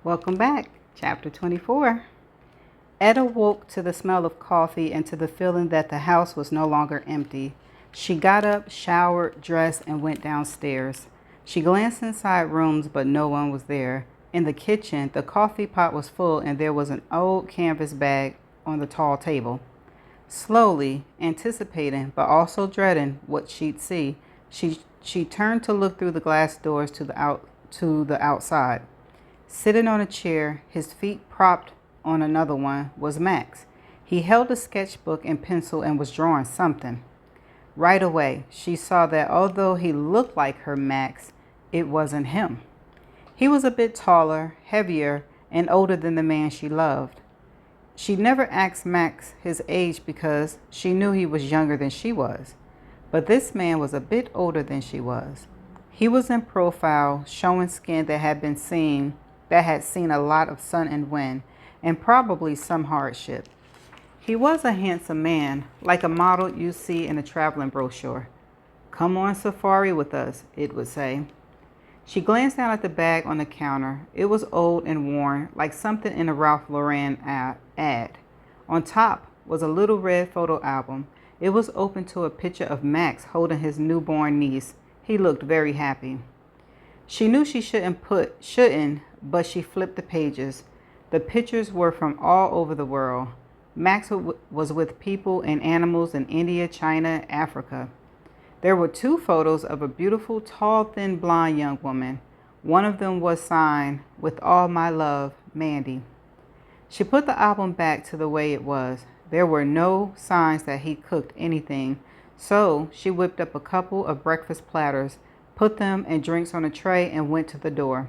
Welcome back. Chapter 24. Etta woke to the smell of coffee and to the feeling that the house was no longer empty. She got up, showered, dressed, and went downstairs. She glanced inside rooms, but no one was there. In the kitchen, the coffee pot was full and there was an old canvas bag on the tall table. Slowly, anticipating but also dreading what she'd see, she turned to look through the glass doors to the outside. Sitting on a chair, his feet propped on another one, was Max. He held a sketchbook and pencil and was drawing something. Right away, she saw that although he looked like her Max, it wasn't him. He was a bit taller, heavier, and older than the man she loved. She never asked Max his age because she knew he was younger than she was. But this man was a bit older than she was. He was in profile, showing skin that had seen a lot of sun and wind, and probably some hardship. He was a handsome man, like a model you see in a traveling brochure. "Come on safari with us," it would say. She glanced down at the bag on the counter. It was old and worn, like something in a Ralph Lauren ad. On top was a little red photo album. It was open to a picture of Max holding his newborn niece. He looked very happy. She knew she shouldn't, but she flipped the pages. The pictures were from all over the world. Max was with people and animals in India, China, Africa. There were two photos of a beautiful, tall, thin, blonde young woman. One of them was signed, "With all my love, Mandy." She put the album back to the way it was. There were no signs that he cooked anything, so she whipped up a couple of breakfast platters, put them and drinks on a tray, and went to the door.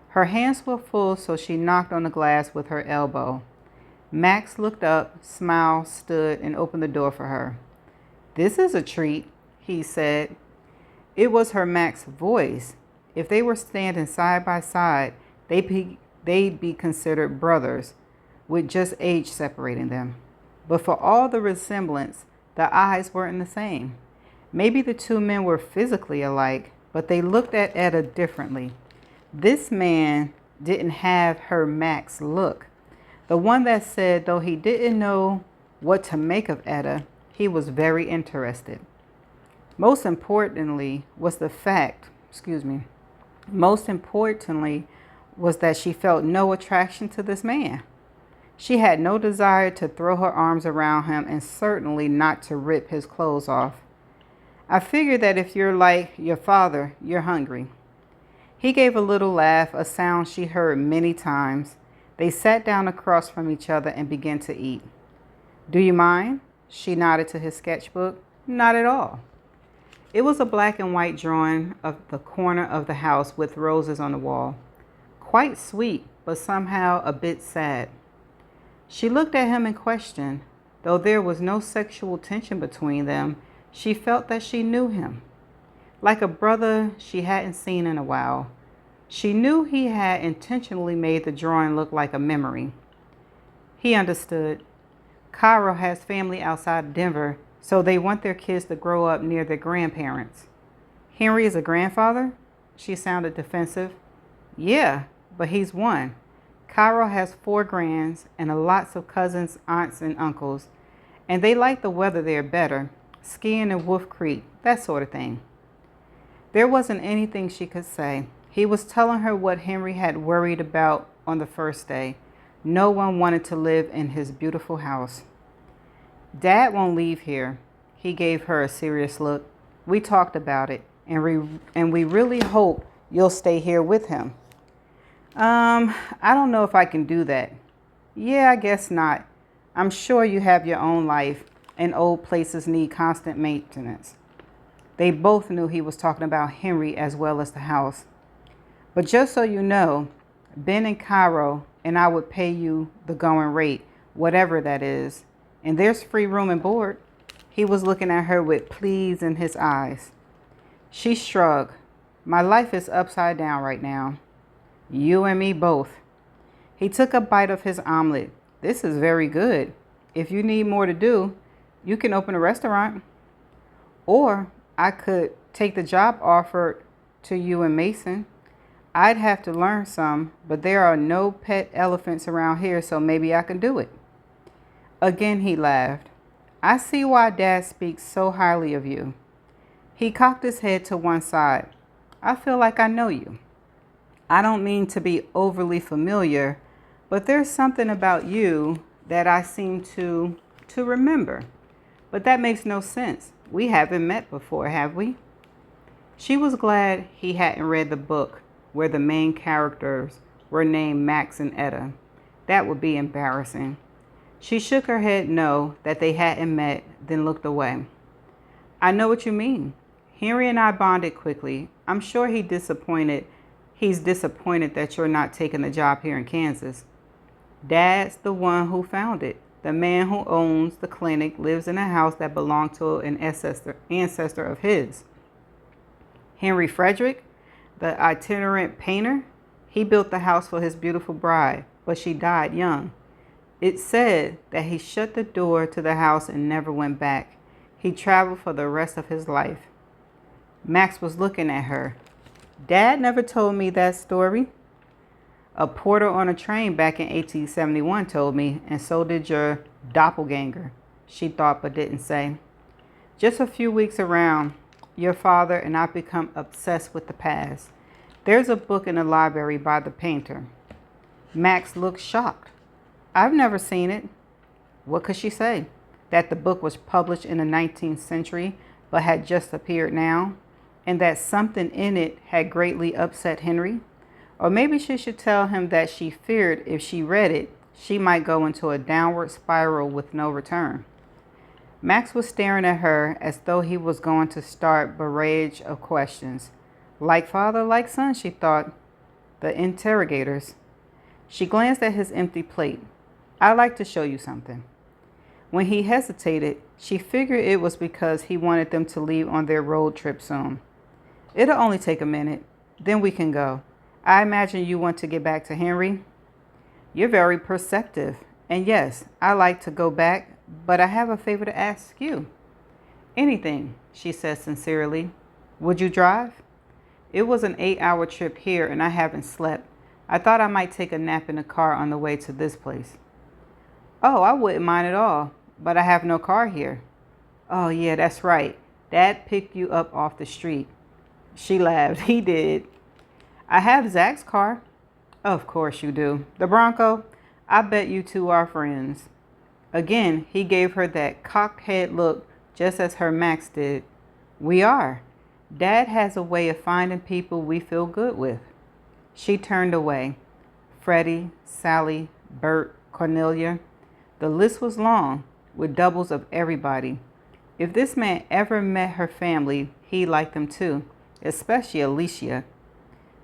Her hands were full, so she knocked on the glass with her elbow. Max looked up, smiled, stood, and opened the door for her. "This is a treat," he said. It was her Max's voice. If they were standing side by side, they'd be considered brothers, with just age separating them. But for all the resemblance, the eyes weren't the same. Maybe the two men were physically alike, but they looked at Etta differently. This man didn't have her Max look. The one that said, though he didn't know what to make of Etta, he was very interested. Most importantly was that she felt no attraction to this man. She had no desire to throw her arms around him and certainly not to rip his clothes off. "I figure that if you're like your father, you're hungry." He gave a little laugh, a sound she heard many times. They sat down across from each other and began to eat. "Do you mind?" She nodded to his sketchbook. "Not at all." It was a black and white drawing of the corner of the house with roses on the wall. Quite sweet, but somehow a bit sad. She looked at him in question. Though there was no sexual tension between them, she felt that she knew him. Like a brother she hadn't seen in a while. She knew he had intentionally made the drawing look like a memory. He understood. Cairo has family outside Denver, so they want their kids to grow up near their grandparents. "Henry is a grandfather?" She sounded defensive. "Yeah, but he's one. Cairo has 4 grands and lots of cousins, aunts, and uncles. And they like the weather there better. Skiing in Wolf Creek, that sort of thing." There wasn't anything she could say. He was telling her what Henry had worried about on the first day. No one wanted to live in his beautiful house. "Dad won't leave here." He gave her a serious look. "We talked about it, and we really hope you'll stay here with him." I don't know if I can do that." "Yeah, I guess not. I'm sure you have your own life, and old places need constant maintenance." They both knew he was talking about Henry as well as the house. "But just so you know, Ben in Cairo and I would pay you the going rate, whatever that is. And there's free room and board." He was looking at her with pleas in his eyes. She shrugged. "My life is upside down right now." "You and me both." He took a bite of his omelet. "This is very good. If you need more to do, you can open a restaurant. Or I could take the job offered to you and Mason. I'd have to learn some, but there are no pet elephants around here, so maybe I can do it. Again he laughed. I see why Dad speaks so highly of you. He cocked his head to one side. I feel like I know you. I don't mean to be overly familiar, but there's something about you that I seem to remember. But that makes no sense. We haven't met before, have we? She was glad he hadn't read the book where the main characters were named Max and Etta. That would be embarrassing. She shook her head no, that they hadn't met, then looked away. I know what you mean. Henry and I bonded quickly. I'm sure he's disappointed that you're not taking the job here in Kansas. Dad's the one who found it. The man who owns the clinic lives in a house that belonged to an ancestor of his. Henry Frederick, the itinerant painter, he built the house for his beautiful bride, but she died young. It's said that he shut the door to the house and never went back. He traveled for the rest of his life. Max was looking at her. Dad never told me that story. A porter on a train back in 1871 told me, and so did your doppelganger, she thought but didn't say. Just a few weeks around, your father and I become obsessed with the past. There's a book in the library by the painter. Max looked shocked. I've never seen it. What could she say? That the book was published in the 19th century but had just appeared now? And that something in it had greatly upset Henry? Or maybe she should tell him that she feared if she read it, she might go into a downward spiral with no return. Max was staring at her as though he was going to start barrage of questions. Like father, like son, she thought. The interrogators. She glanced at his empty plate. I'd like to show you something. When he hesitated, she figured it was because he wanted them to leave on their road trip soon. It'll only take a minute. Then we can go. I imagine you want to get back to Henry. You're very perceptive. And yes, I like to go back, but I have a favor to ask you. Anything, she said sincerely. Would you drive? It was an 8-hour trip here and I haven't slept. I thought I might take a nap in the car on the way to this place. Oh, I wouldn't mind at all, but I have no car here. Oh, yeah, that's right. Dad picked you up off the street. She laughed. He did. I have Zach's car. Of course you do. The Bronco? I bet you two are friends. Again, he gave her that cocked head look just as her Max did. We are. Dad has a way of finding people we feel good with. She turned away. Freddie, Sally, Bert, Cornelia. The list was long, with doubles of everybody. If this man ever met her family, he liked them too, especially Alicia.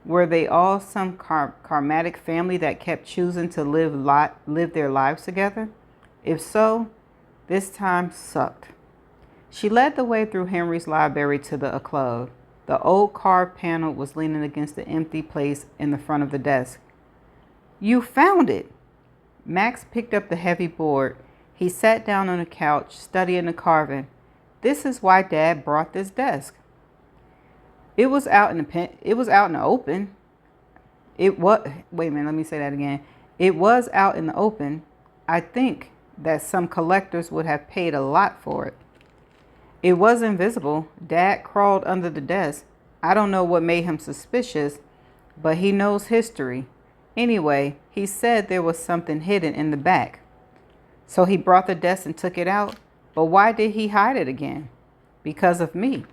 Were they all some karmatic family that kept choosing to live their lives together? If so, this time sucked. She led the way through Henry's library to the club. The old carved panel was leaning against the empty place in the front of the desk. You found it! Max picked up the heavy board. He sat down on a couch, studying the carving. This is why Dad brought this desk. It was out in the open. Wait a minute, let me say that again. It was out in the open. I think that some collectors would have paid a lot for it. It was invisible. Dad crawled under the desk. I don't know what made him suspicious, but he knows history. Anyway, he said there was something hidden in the back. So he brought the desk and took it out. But why did he hide it again? Because of me.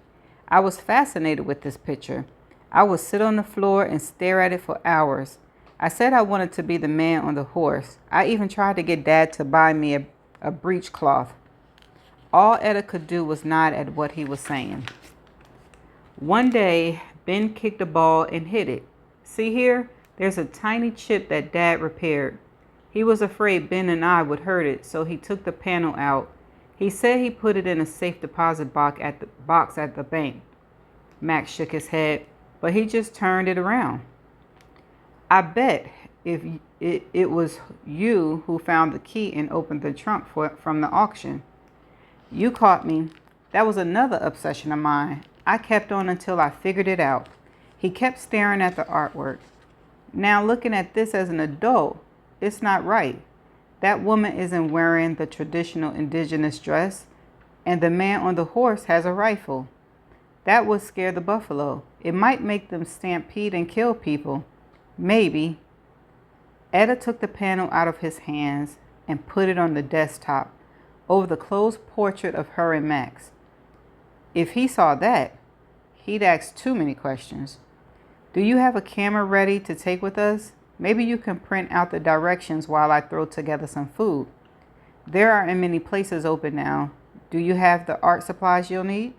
I was fascinated with this picture. I would sit on the floor and stare at it for hours. I said I wanted to be the man on the horse. I even tried to get Dad to buy me a breechcloth. All Etta could do was nod at what he was saying. One day, Ben kicked a ball and hit it. See here? There's a tiny chip that Dad repaired. He was afraid Ben and I would hurt it, so he took the panel out. He said he put it in a safe deposit box at the bank. Max shook his head, but he just turned it around. I bet if it was you who found the key and opened the trunk from the auction. You caught me. That was another obsession of mine. I kept on until I figured it out. He kept staring at the artwork. Now, looking at this as an adult, it's not right. That woman isn't wearing the traditional indigenous dress, and the man on the horse has a rifle. That would scare the buffalo. It might make them stampede and kill people. Maybe. Etta took the panel out of his hands and put it on the desktop over the closed portrait of her and Max. If he saw that, he'd ask too many questions. Do you have a camera ready to take with us? Maybe you can print out the directions while I throw together some food. There aren't many places open now. Do you have the art supplies you'll need?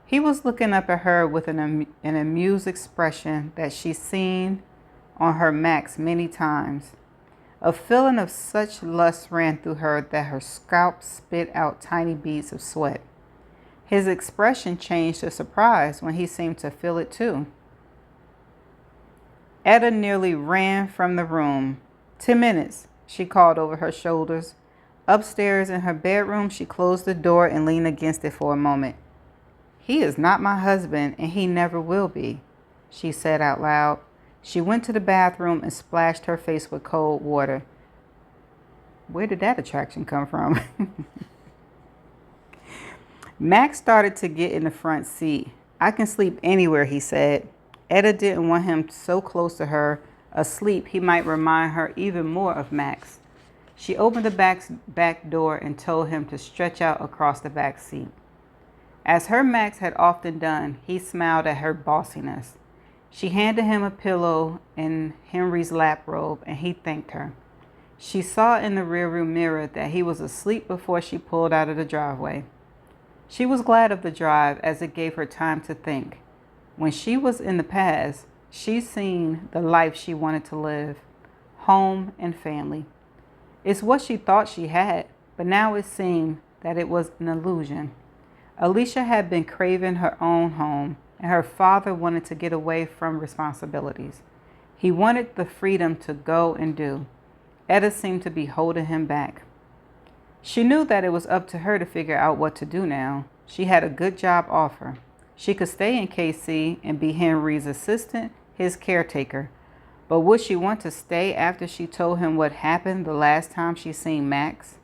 He was looking up at her with an amused expression that she's seen on her Max many times. A feeling of such lust ran through her that her scalp spit out tiny beads of sweat. His expression changed to surprise when he seemed to feel it too. Etta nearly ran from the room. 10 minutes, she called over her shoulders. Upstairs in her bedroom, she closed the door and leaned against it for a moment. He is not my husband, and he never will be, she said out loud. She went to the bathroom and splashed her face with cold water. Where did that attraction come from? Max started to get in the front seat. I can sleep anywhere, he said. Etta didn't want him so close to her. Asleep, he might remind her even more of Max. She opened the back door and told him to stretch out across the back seat. As her Max had often done, he smiled at her bossiness. She handed him a pillow in Henry's lap robe, and he thanked her. She saw in the rearview mirror that he was asleep before she pulled out of the driveway. She was glad of the drive as it gave her time to think. When she was in the past, she'd seen the life she wanted to live, home and family. It's what she thought she had, but now it seemed that it was an illusion. Alicia had been craving her own home, and her father wanted to get away from responsibilities. He wanted the freedom to go and do. Etta seemed to be holding him back. She knew that it was up to her to figure out what to do now. She had a good job offer. She could stay in KC and be Henry's assistant, his caretaker. But would she want to stay after she told him what happened the last time she seen Max?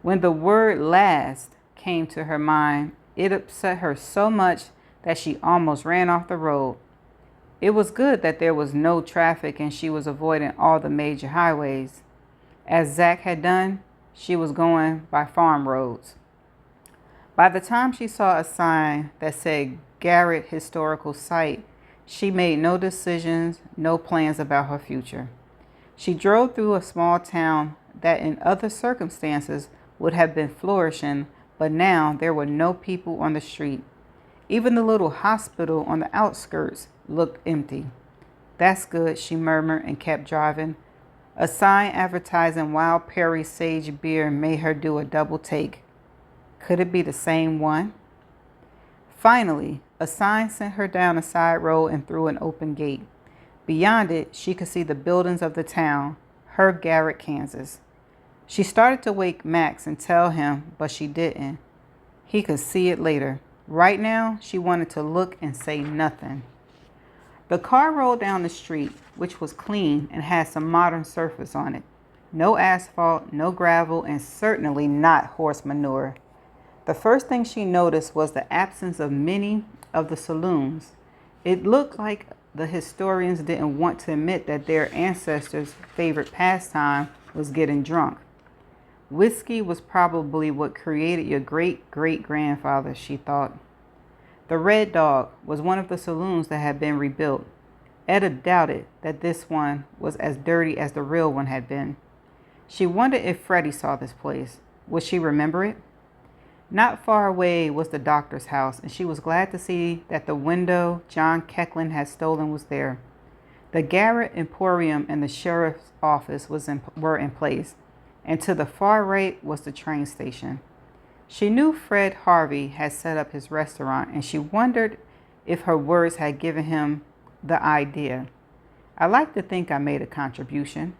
When the word last came to her mind, it upset her so much that she almost ran off the road. It was good that there was no traffic and she was avoiding all the major highways. As Zach had done, she was going by farm roads. By the time she saw a sign that said Garrett Historical Site, she made no decisions, no plans about her future. She drove through a small town that in other circumstances would have been flourishing, but now there were no people on the street. Even the little hospital on the outskirts looked empty. That's good, she murmured and kept driving. A sign advertising Wild Perry Sage Beer made her do a double take. Could it be the same one? Finally, a sign sent her down a side road and through an open gate. Beyond it, she could see the buildings of the town, her Garrett, Kansas. She started to wake Max and tell him, but she didn't. He could see it later. Right now, she wanted to look and say nothing. The car rolled down the street, which was clean and had some modern surface on it. No asphalt, no gravel, and certainly not horse manure. The first thing she noticed was the absence of many of the saloons. It looked like the historians didn't want to admit that their ancestors' favorite pastime was getting drunk. Whiskey was probably what created your great-great-grandfather, she thought. The Red Dog was one of the saloons that had been rebuilt. Etta doubted that this one was as dirty as the real one had been. She wondered if Freddie saw this place. Would she remember it? Not far away was the doctor's house, and she was glad to see that the window John Kecklin had stolen was there. The Garrett Emporium and the sheriff's office were in place, and to the far right was the train station. She knew Fred Harvey had set up his restaurant, and she wondered if her words had given him the idea. I like to think I made a contribution.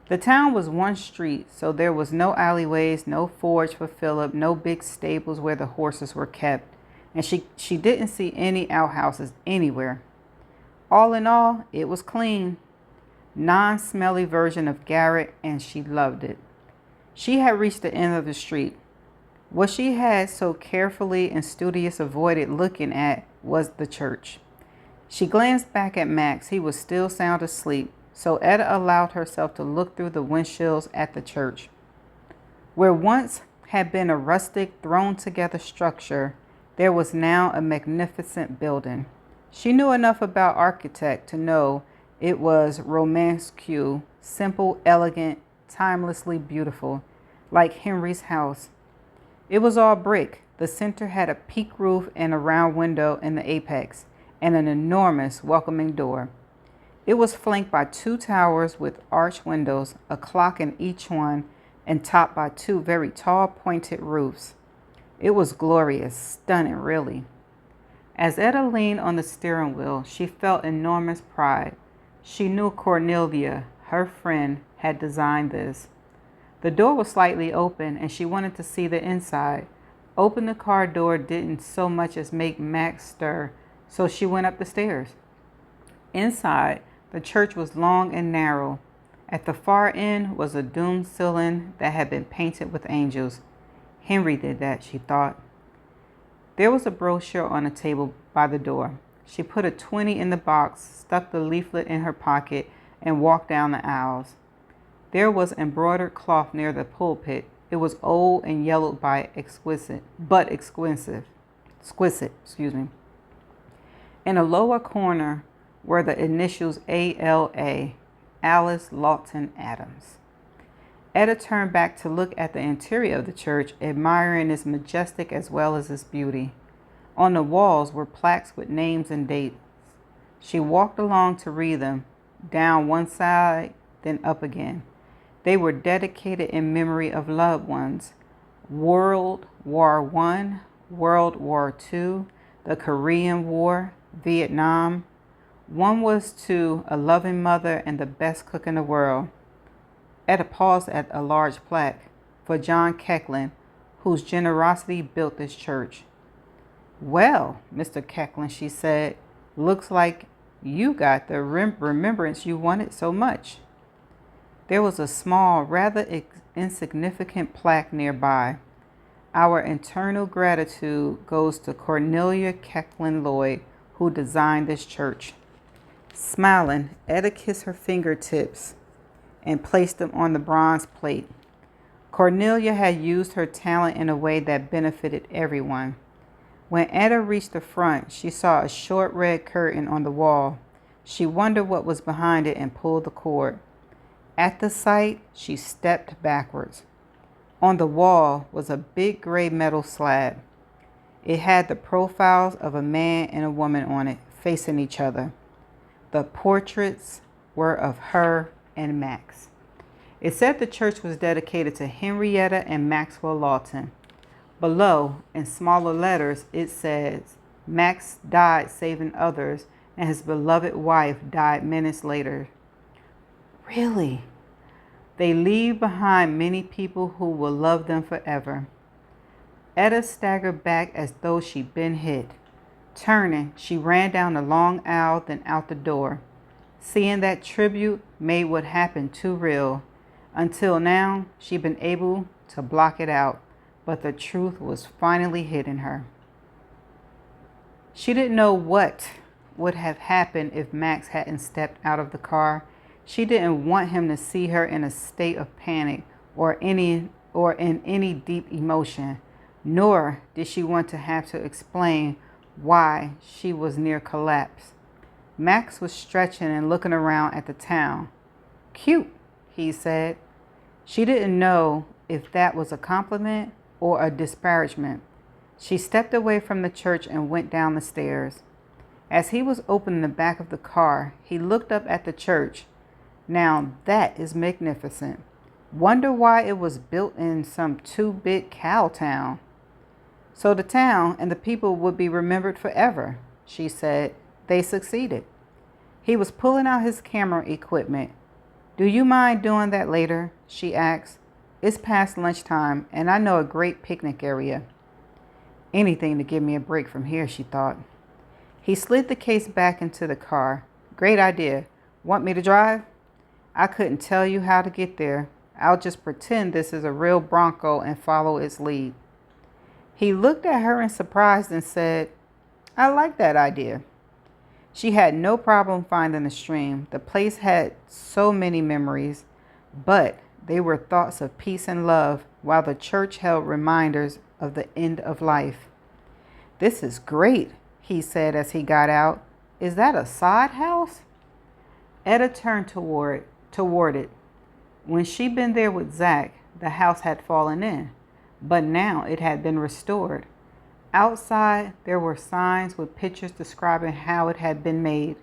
The town was one street, so there was no alleyways, no forge for Philip, no big stables where the horses were kept. and she didn't see any outhouses anywhere. All in all, it was clean, non-smelly version of Garrett, and she loved it. She had reached the end of the street. What she had so carefully and studious avoided looking at was the church. She glanced back at Max. He was still sound asleep, so Etta allowed herself to look through the windshields at the church. Where once had been a rustic, thrown-together structure, there was now a magnificent building. She knew enough about architect to know it was romanesque, simple, elegant, timelessly beautiful, like Henry's house. It was all brick. The center had a peak roof and a round window in the apex, and an enormous welcoming door. It was flanked by 2 towers with arched windows, a clock in each one, and topped by 2 very tall, pointed roofs. It was glorious, stunning, really. As Etta leaned on the steering wheel, she felt enormous pride. She knew Cornelia, her friend, had designed this. The door was slightly open, and she wanted to see the inside. Open the car door didn't so much as make Max stir, so she went up the stairs. Inside, the church was long and narrow. At the far end was a domed ceiling that had been painted with angels. Henry did that, she thought. There was a brochure on a table by the door. She put a 20 in the box, stuck the leaflet in her pocket, and walked down the aisles. There was embroidered cloth near the pulpit. It was old and yellowed by exquisite. In a lower corner were the initials ALA, Alice Lawton Adams. Etta turned back to look at the interior of the church, admiring its majestic as well as its beauty. On the walls were plaques with names and dates. She walked along to read them, down one side, then up again. They were dedicated in memory of loved ones. World War I, World War II, the Korean War, Vietnam. One was to a loving mother and the best cook in the world. Etta paused at a large plaque for John Kecklin, whose generosity built this church. Well, Mr. Kecklin, she said, looks like you got the remembrance you wanted so much. There was a small, rather insignificant plaque nearby. Our eternal gratitude goes to Cornelia Kecklin Lloyd, who designed this church. Smiling, Etta kissed her fingertips and placed them on the bronze plate. Cornelia had used her talent in a way that benefited everyone. When Etta reached the front, she saw a short red curtain on the wall. She wondered what was behind it and pulled the cord. At the sight, she stepped backwards. On the wall was a big gray metal slab. It had the profiles of a man and a woman on it, facing each other. The portraits were of her and Max. It said the church was dedicated to Henrietta and Maxwell Lawton. Below, in smaller letters, it says, Max died saving others, and his beloved wife died minutes later. Really? They leave behind many people who will love them forever. Etta staggered back as though she'd been hit. Turning, she ran down the long aisle, then out the door. Seeing that tribute made what happened too real. Until now, she'd been able to block it out, but the truth was finally hitting her. She didn't know what would have happened if Max hadn't stepped out of the car. She didn't want him to see her in a state of panic or in any deep emotion, nor did she want to have to explain why she was near collapse. Max was stretching and looking around at the town. Cute, he said. She didn't know if that was a compliment or a disparagement. She stepped away from the church and went down the stairs. As he was opening the back of the car, he looked up at the church. Now that is magnificent. Wonder why it was built in some 2-bit cow town. So the town and the people would be remembered forever, she said. They succeeded. He was pulling out his camera equipment. Do you mind doing that later? She asked. It's past lunchtime, and I know a great picnic area. Anything to give me a break from here, she thought. He slid the case back into the car. Great idea. Want me to drive? I couldn't tell you how to get there. I'll just pretend this is a real Bronco and follow its lead. He looked at her in surprise and said, I like that idea. She had no problem finding the stream. The place had so many memories, but they were thoughts of peace and love, while the church held reminders of the end of life. This is great, he said as he got out. Is that a sod house? Etta turned toward it. When she'd been there with Zach, the house had fallen in, but now it had been restored. Outside, there were signs with pictures describing how it had been made.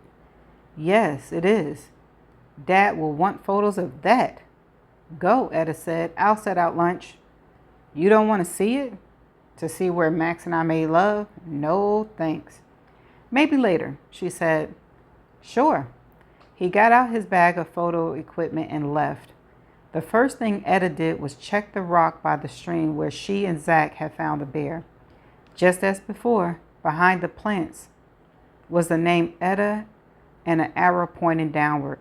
Yes, it is. Dad will want photos of that. Go, Etta said. I'll set out lunch. You don't want to see it? To see where Max and I made love? No, thanks. Maybe later, she said. Sure. He got out his bag of photo equipment and left. The first thing Etta did was check the rock by the stream where she and Zach had found the bear. Just as before, behind the plants was the name Etta and an arrow pointing downward.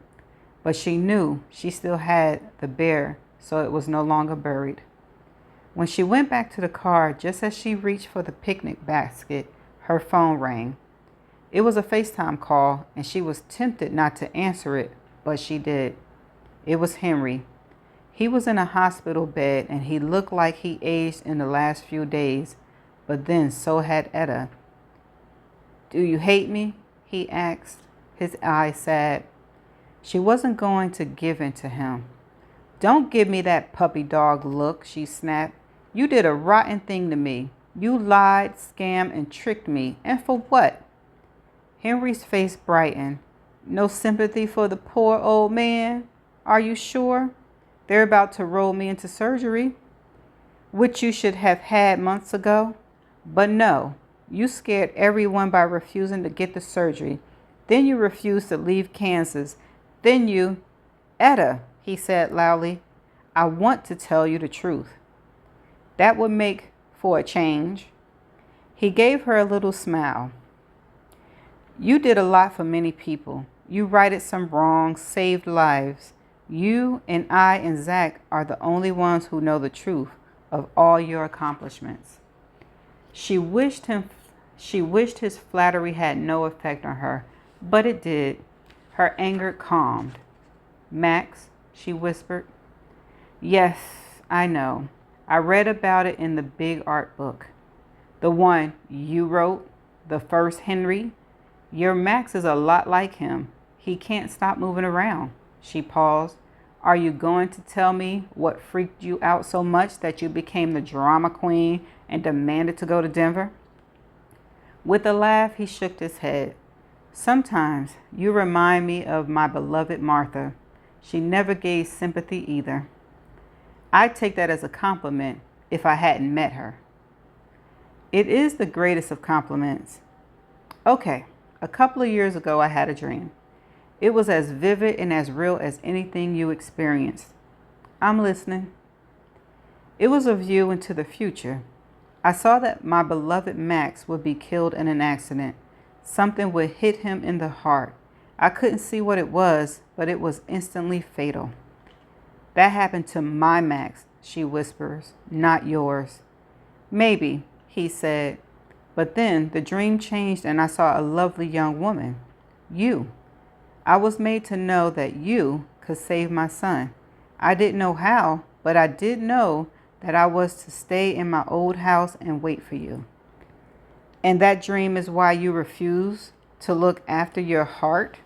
But she knew she still had the bear, so it was no longer buried. When she went back to the car, just as she reached for the picnic basket, her phone rang. It was a FaceTime call, and she was tempted not to answer it, but she did. It was Henry. He was in a hospital bed, and he looked like he aged in the last few days, but then so had Etta. Do you hate me? He asked, his eyes sad. She wasn't going to give in to him. Don't give me that puppy dog look, she snapped. You did a rotten thing to me. You lied, scammed, and tricked me. And for what? Henry's face brightened. No sympathy for the poor old man? Are you sure? They're about to roll me into surgery, which you should have had months ago. But no, you scared everyone by refusing to get the surgery. Then you refused to leave Kansas. Then you... Etta, he said loudly, I want to tell you the truth. That would make for a change. He gave her a little smile. You did a lot for many people. You righted some wrongs, saved lives. You and I and Zach are the only ones who know the truth of all your accomplishments. She wished his flattery had no effect on her, but it did. Her anger calmed. Max, she whispered. Yes, I know. I read about it in the big art book. The one you wrote, the first Henry. Your Max is a lot like him. He can't stop moving around. She paused. Are you going to tell me what freaked you out so much that you became the drama queen and demanded to go to Denver? With a laugh, he shook his head. Sometimes you remind me of my beloved Martha. She never gave sympathy either. I'd take that as a compliment if I hadn't met her. It is the greatest of compliments. Okay, a couple of years ago I had a dream. It was as vivid and as real as anything you experienced. I'm listening. It was a view into the future. I saw that my beloved Max would be killed in an accident. Something would hit him in the heart. I couldn't see what it was, but it was instantly fatal. That happened to my Max, she whispers, not yours. Maybe, he said, but then the dream changed and I saw a lovely young woman. You. I was made to know that you could save my son. I didn't know how, but I did know that I was to stay in my old house and wait for you. And that dream is why you refuse to look after your heart?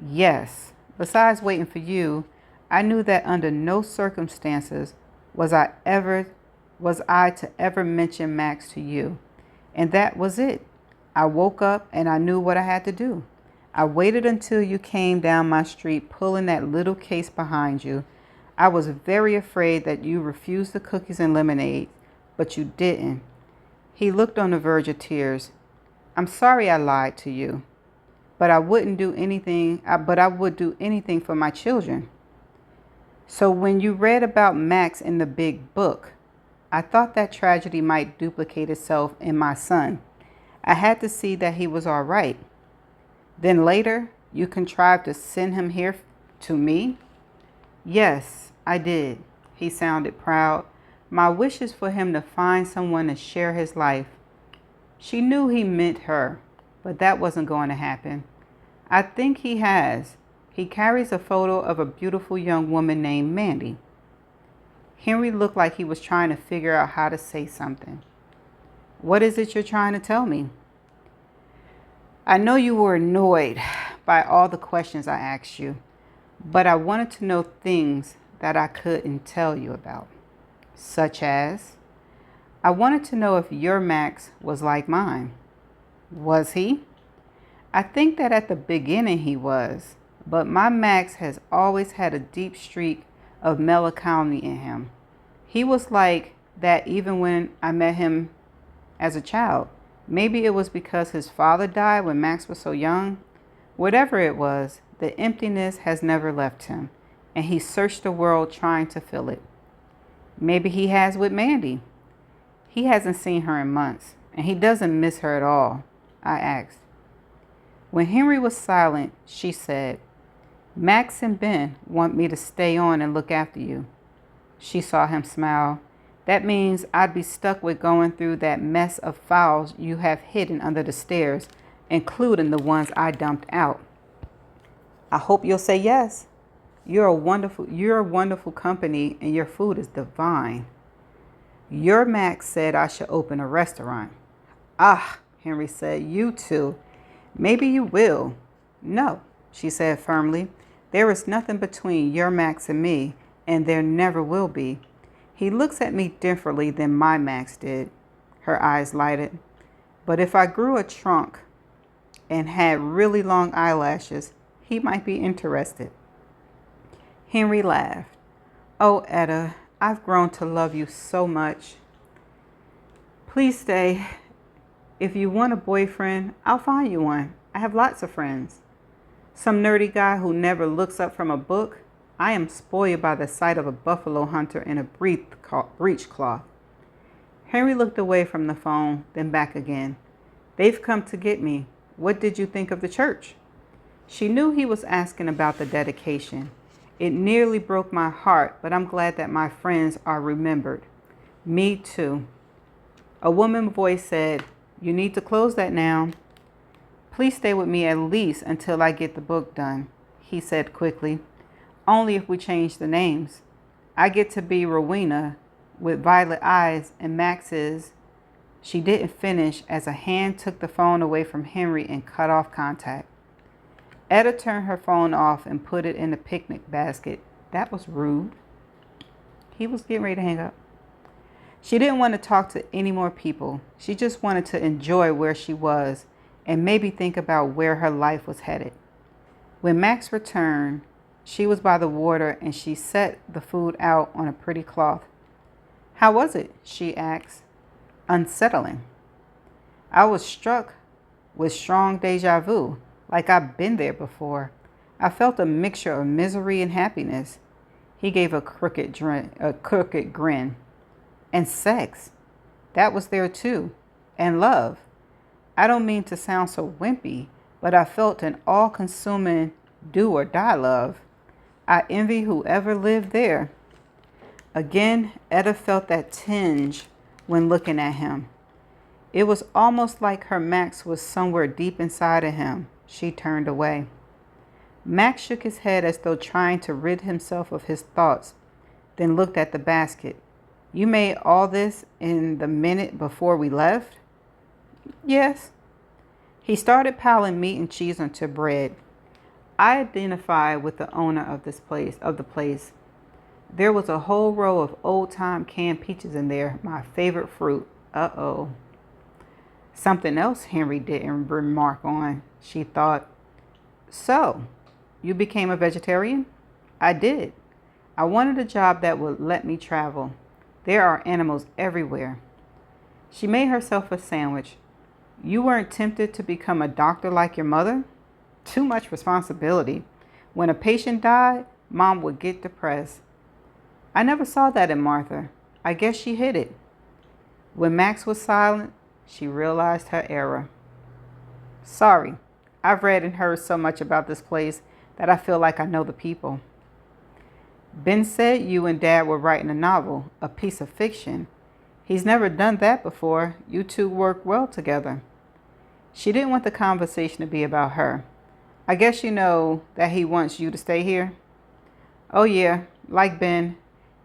Yes. Besides waiting for you, I knew that under no circumstances was I to ever mention Max to you. And that was it. I woke up and I knew what I had to do. I waited until you came down my street pulling that little case behind you. I was very afraid that you refused the cookies and lemonade, but you didn't. He looked on the verge of tears. I'm sorry I lied to you, but I would do anything for my children. So when you read about Max in the big book, I thought that tragedy might duplicate itself in my son. I had to see that he was all right. Then later, you contrived to send him here to me? Yes, I did. He sounded proud. My wish is for him to find someone to share his life. She knew he meant her, but that wasn't going to happen. I think he has. He carries a photo of a beautiful young woman named Mandy. Henry looked like he was trying to figure out how to say something. What is it you're trying to tell me? I know you were annoyed by all the questions I asked you, but I wanted to know things that I couldn't tell you about. Such as, I wanted to know if your Max was like mine. Was he? I think that at the beginning he was, but my Max has always had a deep streak of melancholy in him. He was like that even when I met him as a child. Maybe it was because his father died when Max was so young. Whatever it was, the emptiness has never left him, and he searched the world trying to fill it. Maybe he has with Mandy. He hasn't seen her in months, and he doesn't miss her at all, I asked. When Henry was silent, she said, Max and Ben want me to stay on and look after you. She saw him smile. That means I'd be stuck with going through that mess of files you have hidden under the stairs, including the ones I dumped out. I hope you'll say yes. You're a wonderful company, and your food is divine. Your Max said I should open a restaurant. Ah, Henry said, you too. Maybe you will. No, she said firmly. There is nothing between your Max and me, and there never will be. He looks at me differently than my Max did. Her eyes lighted. But if I grew a trunk and had really long eyelashes, he might be interested. Henry laughed. Oh, Etta, I've grown to love you so much. Please stay. If you want a boyfriend, I'll find you one. I have lots of friends. Some nerdy guy who never looks up from a book. I am spoiled by the sight of a buffalo hunter in a breechcloth. Henry looked away from the phone, then back again. They've come to get me. What did you think of the church? She knew he was asking about the dedication. It nearly broke my heart, but I'm glad that my friends are remembered. Me too. A woman's voice said, You need to close that now. Please stay with me at least until I get the book done, he said quickly. Only if we change the names. I get to be Rowena with violet eyes, and Max is. She didn't finish as a hand took the phone away from Henry and cut off contact. Etta turned her phone off and put it in the picnic basket. That was rude. He was getting ready to hang up. She didn't want to talk to any more people. She just wanted to enjoy where she was and maybe think about where her life was headed. When Max returned, she was by the water and she set the food out on a pretty cloth. How was it? She asked. Unsettling. I was struck with strong deja vu, like I've been there before. I felt a mixture of misery and happiness. He gave a crooked grin. And sex. That was there too. And love. I don't mean to sound so wimpy, but I felt an all-consuming do or die love. I envy whoever lived there. Again, Etta felt that tinge when looking at him. It was almost like her Max was somewhere deep inside of him. She turned away. Max shook his head as though trying to rid himself of his thoughts, then looked at the basket. You made all this in the minute before we left? Yes. He started piling meat and cheese onto bread. I identified with the owner of the place. There was a whole row of old-time canned peaches in there, my favorite fruit. Uh-oh. Something else Henry didn't remark on, she thought. So, you became a vegetarian? I did. I wanted a job that would let me travel. There are animals everywhere. She made herself a sandwich. You weren't tempted to become a doctor like your mother? Too much responsibility. When a patient died, Mom would get depressed. I never saw that in Martha. I guess she hid it. When Max was silent, she realized her error. Sorry, I've read and heard so much about this place that I feel like I know the people. Ben said you and Dad were writing a novel, a piece of fiction. He's never done that before. You two work well together. She didn't want the conversation to be about her. I guess you know that he wants you to stay here? Oh yeah, like Ben.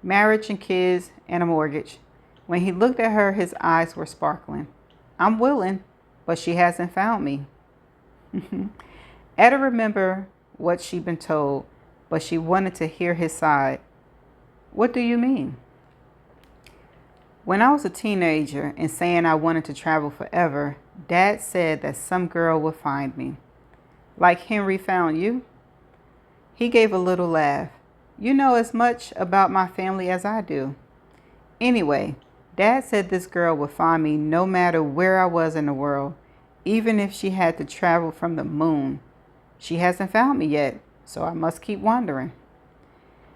Marriage and kids and a mortgage. When he looked at her, his eyes were sparkling. I'm willing, but she hasn't found me. Etta remembered what she'd been told, but she wanted to hear his side. What do you mean? When I was a teenager and saying I wanted to travel forever, Dad said that some girl would find me. Like Henry found you? He gave a little laugh. You know as much about my family as I do. Anyway, Dad said this girl would find me no matter where I was in the world, even if she had to travel from the moon. She hasn't found me yet, so I must keep wandering.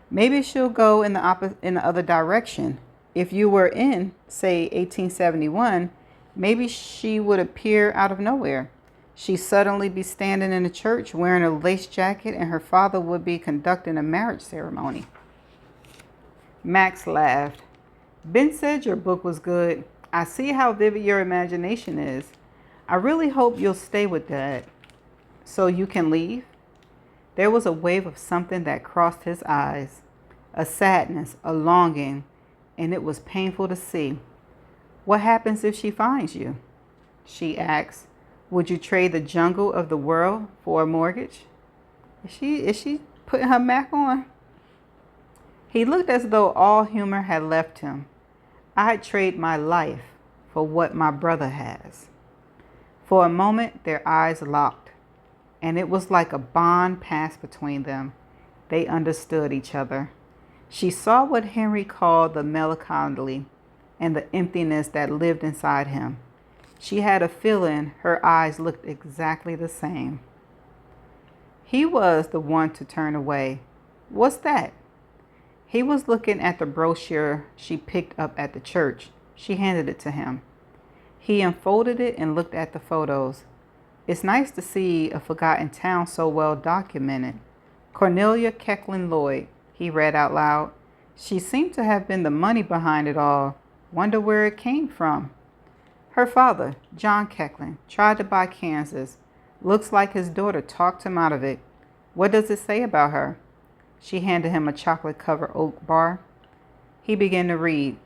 Maybe she'll go in the other direction. If you were in, say, 1871, maybe she would appear out of nowhere. She'd suddenly be standing in a church wearing a lace jacket, and her father would be conducting a marriage ceremony. Max laughed. Ben said your book was good. I see how vivid your imagination is. I really hope you'll stay with Dad. So you can leave? There was a wave of something that crossed his eyes, a sadness, a longing, and it was painful to see. What happens if she finds you? She asked. Would you trade the jungle of the world for a mortgage? Is she putting her Mac on? He looked as though all humor had left him. I'd trade my life for what my brother has. For a moment, their eyes locked, and it was like a bond passed between them. They understood each other. She saw what Henry called the melancholy and the emptiness that lived inside him. She had a feeling her eyes looked exactly the same. He was the one to turn away. What's that? He was looking at the brochure she picked up at the church. She handed it to him. He unfolded it and looked at the photos. It's nice to see a forgotten town so well documented. Cornelia Kecklin Lloyd, he read out loud. She seemed to have been the money behind it all. Wonder where it came from. Her father, John Kecklin, tried to buy Kansas. Looks like his daughter talked him out of it. What does it say about her? She handed him a chocolate-covered oak bar. He began to read.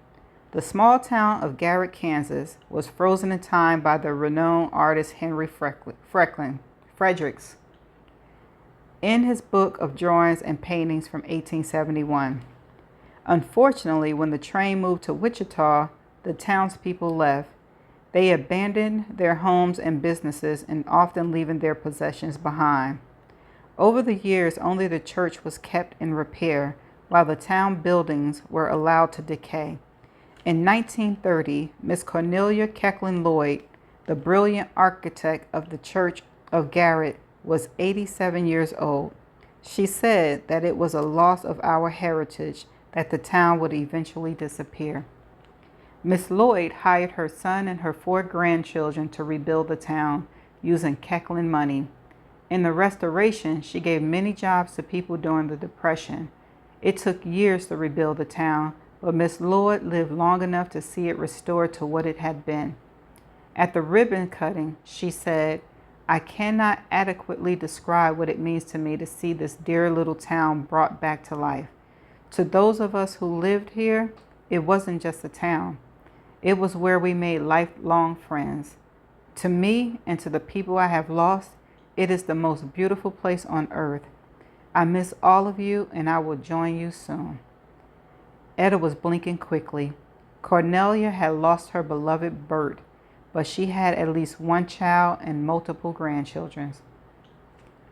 The small town of Garrett, Kansas, was frozen in time by the renowned artist Henry Fredericks in his book of drawings and paintings from 1871. Unfortunately, when the train moved to Wichita, the townspeople left. They abandoned their homes and businesses and often leaving their possessions behind. Over the years, only the church was kept in repair, while the town buildings were allowed to decay. In 1930, Miss Cornelia Kecklin Lloyd, the brilliant architect of the Church of Garrett, was 87 years old. She said that it was a loss of our heritage that the town would eventually disappear. Miss Lloyd hired her son and her 4 grandchildren to rebuild the town using Kecklin money. In the restoration, she gave many jobs to people during the Depression. It took years to rebuild the town, but Miss Lloyd lived long enough to see it restored to what it had been. At the ribbon cutting, she said, I cannot adequately describe what it means to me to see this dear little town brought back to life. To those of us who lived here, it wasn't just a town. It was where we made lifelong friends. To me and to the people I have lost, it is the most beautiful place on earth. I miss all of you, and I will join you soon. Etta was blinking quickly. Cornelia had lost her beloved Bert, but she had at least one child and multiple grandchildren.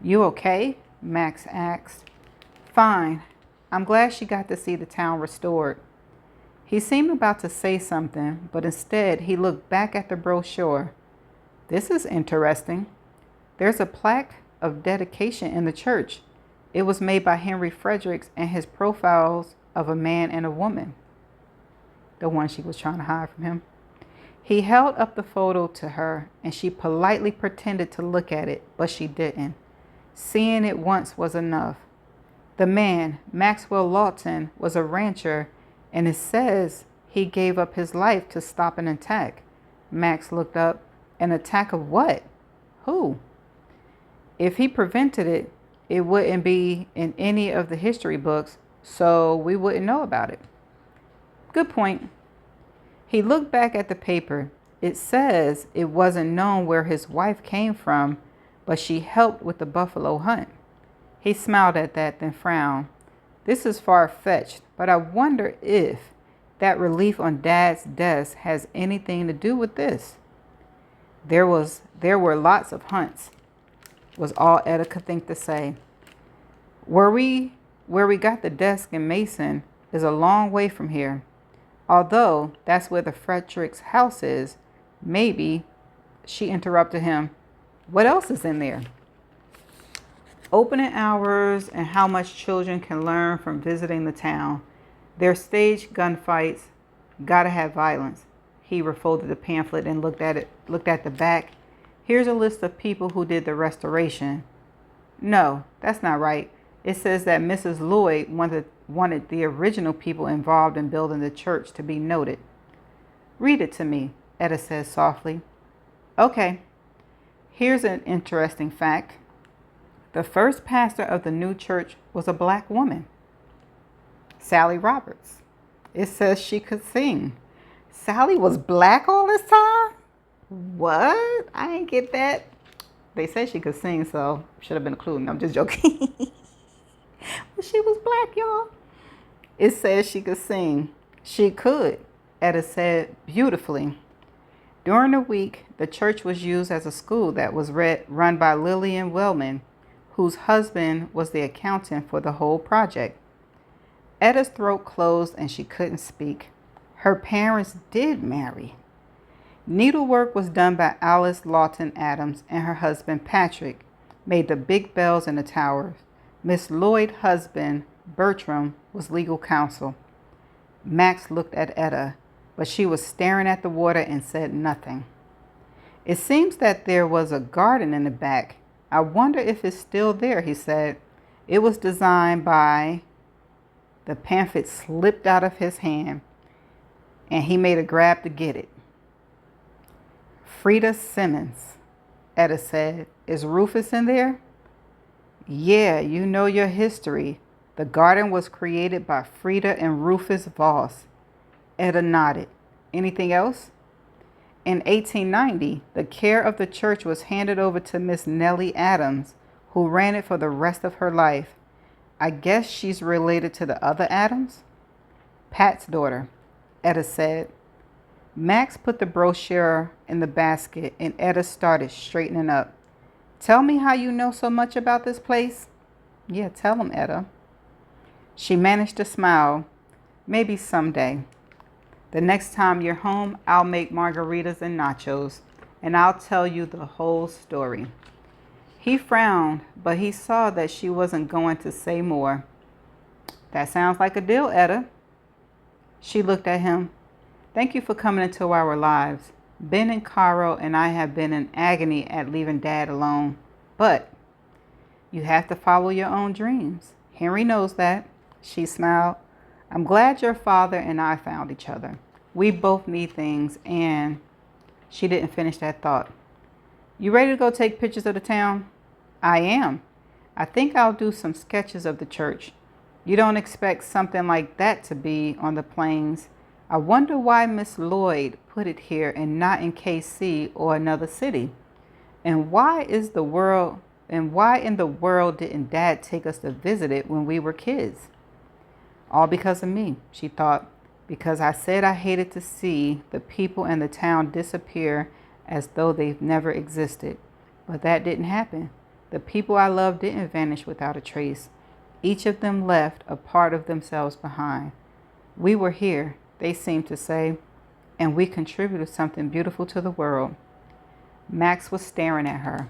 You okay? Max asked. Fine. I'm glad she got to see the town restored. He seemed about to say something, but instead he looked back at the brochure. This is interesting. There's a plaque of dedication in the church. It was made by Henry Fredericks and his profiles of a man and a woman. the one she was trying to hide from him. He held up the photo to her, and she politely pretended to look at it, but she didn't. Seeing it once was enough. The man, Maxwell Lawton, was a rancher, and it says he gave up his life to stop an attack. Max looked up. An attack of what? Who? If he prevented it, it wouldn't be in any of the history books, so we wouldn't know about it. Good point. He looked back at the paper. It says it wasn't known where his wife came from, but she helped with the buffalo hunt. He smiled at that, then frowned. This is far-fetched, but I wonder if that relief on Dad's desk has anything to do with this. There were lots of hunts, was all Etta could think to say. Where we got the desk in Mason is a long way from here. Although that's where the Fredericks' house is, maybe, she interrupted him. What else is in there? Opening hours and how much children can learn from visiting the town. Their staged gunfights. Gotta have violence. He refolded the pamphlet and looked at the back. Here's a list of people who did the restoration. No, that's not right. It says that Mrs. Lloyd wanted the original people involved in building the church to be noted. Read it to me, Etta said softly. Okay. Here's an interesting fact. The first pastor of the new church was a black woman, Sally Roberts. It says she could sing. Sally was black all this time? What? I ain't get that. They said she could sing, so should have been included. I'm just joking. But she was black, y'all. It says she could sing. She could, Etta said beautifully. During the week, the church was used as a school that was run by Lillian Wellman, whose husband was the accountant for the whole project. Etta's throat closed and she couldn't speak. Her parents did marry. Needlework was done by Alice Lawton Adams, and her husband Patrick made the big bells in the towers. Miss Lloyd's husband, Bertram, was legal counsel. Max looked at Etta, but she was staring at the water and said nothing. It seems that there was a garden in the back. I wonder if it's still there, he said. It was designed by... The pamphlet slipped out of his hand, and he made a grab to get it. Frida Simmons, Etta said. Is Rufus in there? Yeah, you know your history. The garden was created by Frida and Rufus Voss. Etta nodded. Anything else? In 1890, the care of the church was handed over to Miss Nellie Adams, who ran it for the rest of her life. I guess she's related to the other Adams? Pat's daughter, Etta said. Max put the brochure in the basket, and Etta started straightening up. Tell me how you know so much about this place. Yeah, tell him, Etta. She managed to smile. Maybe someday. The next time you're home, I'll make margaritas and nachos, and I'll tell you the whole story. He frowned, but he saw that she wasn't going to say more. That sounds like a deal, Etta. She looked at him. Thank you for coming into our lives. Ben and Carl and I have been in agony at leaving Dad alone. But you have to follow your own dreams. Henry knows that. She smiled. I'm glad your father and I found each other. We both need things, and she didn't finish that thought. You ready to go take pictures of the town? I am. I think I'll do some sketches of the church. You don't expect something like that to be on the plains. I wonder why Miss Lloyd put it here and not in KC or another city. And why in the world didn't Dad take us to visit it when we were kids? All because of me, she thought, because I said I hated to see the people in the town disappear as though they've never existed. But that didn't happen. The people I loved didn't vanish without a trace. Each of them left a part of themselves behind. We were here, they seemed to say, and we contributed something beautiful to the world. Max was staring at her.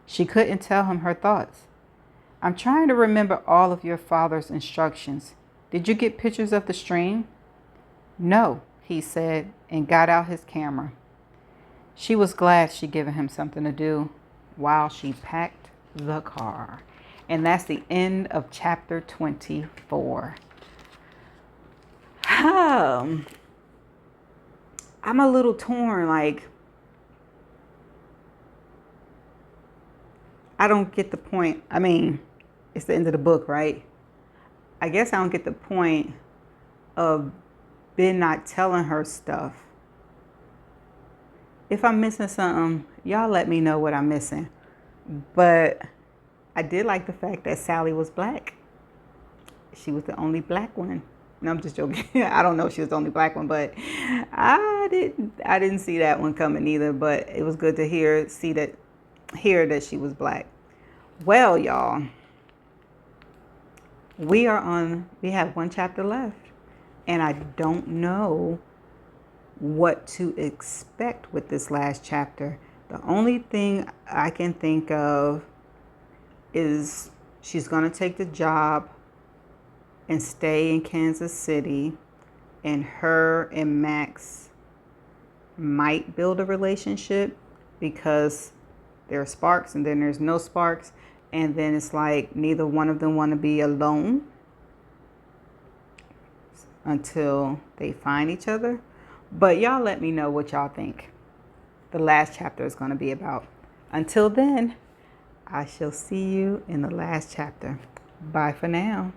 She couldn't tell him her thoughts. I'm trying to remember all of your father's instructions. Did you get pictures of the stream? No, he said, and got out his camera. She was glad she'd given him something to do while she packed the car. And that's the end of chapter 24. I'm a little torn. Like, I don't get the point. I mean, it's the end of the book, right? I guess I don't get the point of Ben not telling her stuff. If I'm missing something, y'all let me know what I'm missing. But I did like the fact that Sally was black. She was the only black one. No, I'm just joking. I don't know if she was the only black one, but I didn't see that one coming either. But it was good to hear that she was black. Well, y'all, we have one chapter left, and I don't know what to expect with this last chapter. The only thing I can think of is she's going to take the job and stay in Kansas City, and her and Max might build a relationship because there are sparks and then there's no sparks, and then it's like neither one of them want to be alone until they find each other. But y'all let me know what y'all think the last chapter is going to be about. Until then, I shall see you in the last chapter. Bye for now.